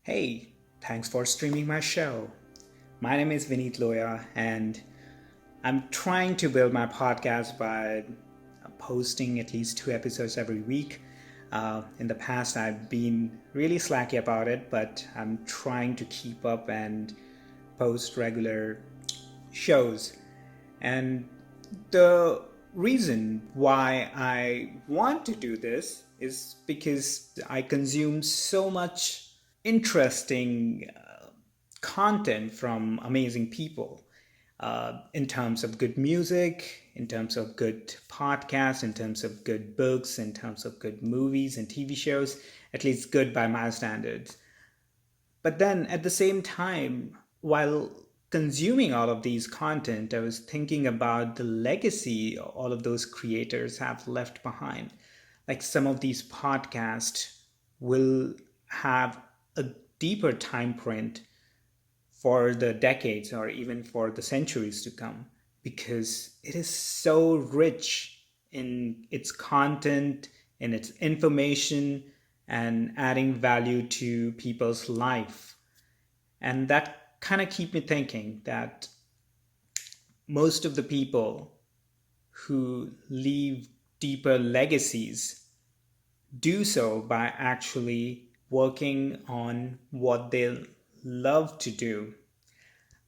Hey, thanks for streaming my show. My name is Vineet Loya, and I'm trying to build my podcast by posting at least 2 episodes every week. In the past, I've been really slacky about it, but I'm trying to keep up and post regular shows. And the reason why I want to do this is because I consume so much interesting content from amazing people in terms of good music, in terms of good podcasts, in terms of good books, in terms of good movies and TV shows, at least good by my standards. But then at the same time, while consuming all of these content, I was thinking about the legacy all of those creators have left behind. Like some of these podcasts will have a deeper time print for the decades or even for the centuries to come because it is so rich in its content, in its information, and adding value to people's life. And that kind of keep me thinking that most of the people who leave deeper legacies do so by actually working on what they love to do.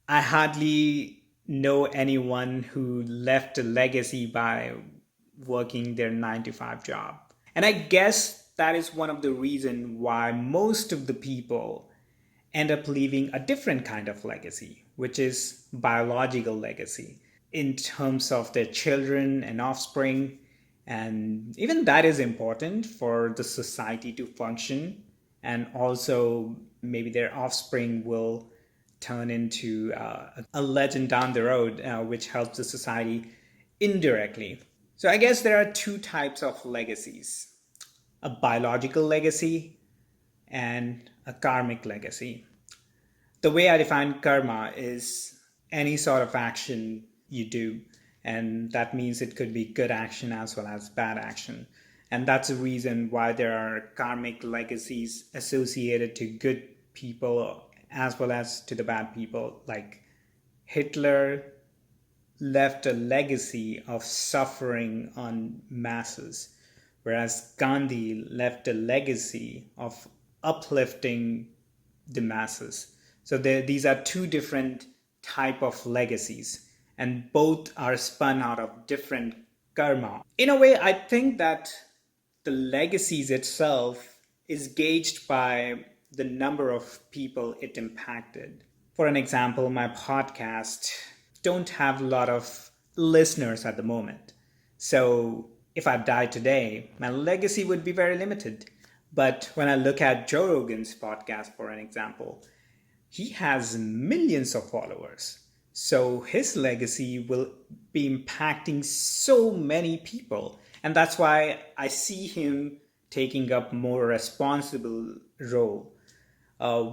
I hardly know anyone who left a legacy by working their 9 to 5 job. And I guess that is one of the reasons why most of the people end up leaving a different kind of legacy, which is biological legacy in terms of their children and offspring. And even that is important for the society to function. And also, maybe their offspring will turn into a legend down the road, which helps the society indirectly. So, I guess there are two types of legacies: a biological legacy and a karmic legacy. The way I define karma is any sort of action you do, and that means it could be good action as well as bad action. And that's the reason why there are karmic legacies associated to good people as well as to the bad people. Like Hitler left a legacy of suffering on masses, whereas Gandhi left a legacy of uplifting the masses. So these are two different type of legacies, and both are spun out of different karma. In a way, I think that the legacies itself is gauged by the number of people it impacted. For an example, my podcast don't have a lot of listeners at the moment. So if I die today, my legacy would be very limited. But when I look at Joe Rogan's podcast, for an example, he has millions of followers. So his legacy will be impacting so many people. And that's why I see him taking up more responsible role,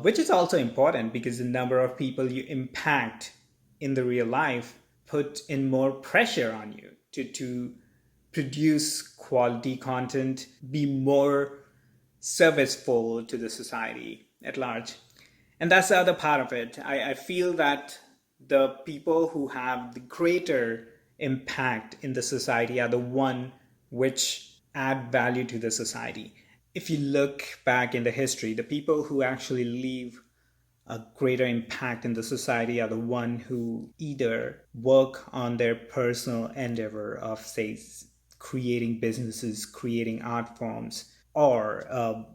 which is also important because the number of people you impact in the real life put in more pressure on you to produce quality content, be more serviceful to the society at large. And that's the other part of it. I feel that the people who have the greater impact in the society are the one which add value to the society. If you look back in the history, the people who actually leave a greater impact in the society are the one who either work on their personal endeavor of, say, creating businesses, creating art forms, or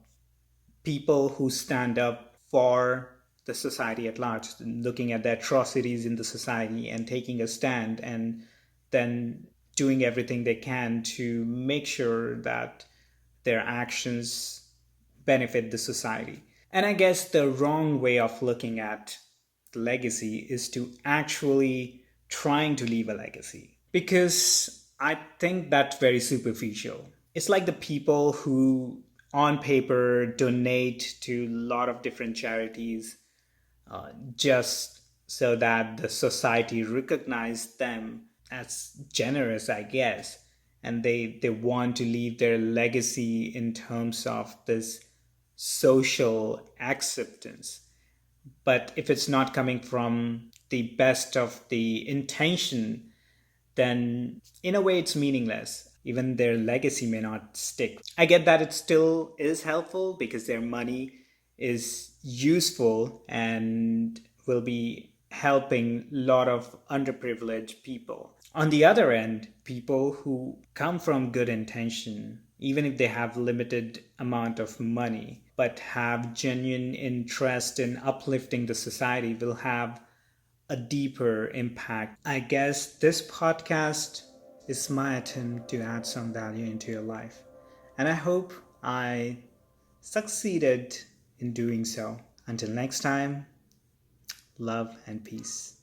people who stand up for the society at large, looking at the atrocities in the society and taking a stand, and then doing everything they can to make sure that their actions benefit the society. And I guess the wrong way of looking at the legacy is to actually trying to leave a legacy. Because I think that's very superficial. It's like the people who on paper donate to a lot of different charities just so that the society recognize them as generous, I guess. And they want to leave their legacy in terms of this social acceptance. But if it's not coming from the best of the intention, then in a way it's meaningless. Even their legacy may not stick. I get that it still is helpful because their money is useful and will be helping a lot of underprivileged people. On the other end, people who come from good intention, even if they have limited amount of money, but have genuine interest in uplifting the society, will have a deeper impact. I guess this podcast is my attempt to add some value into your life. And I hope I succeeded in doing so. Until next time, love and peace.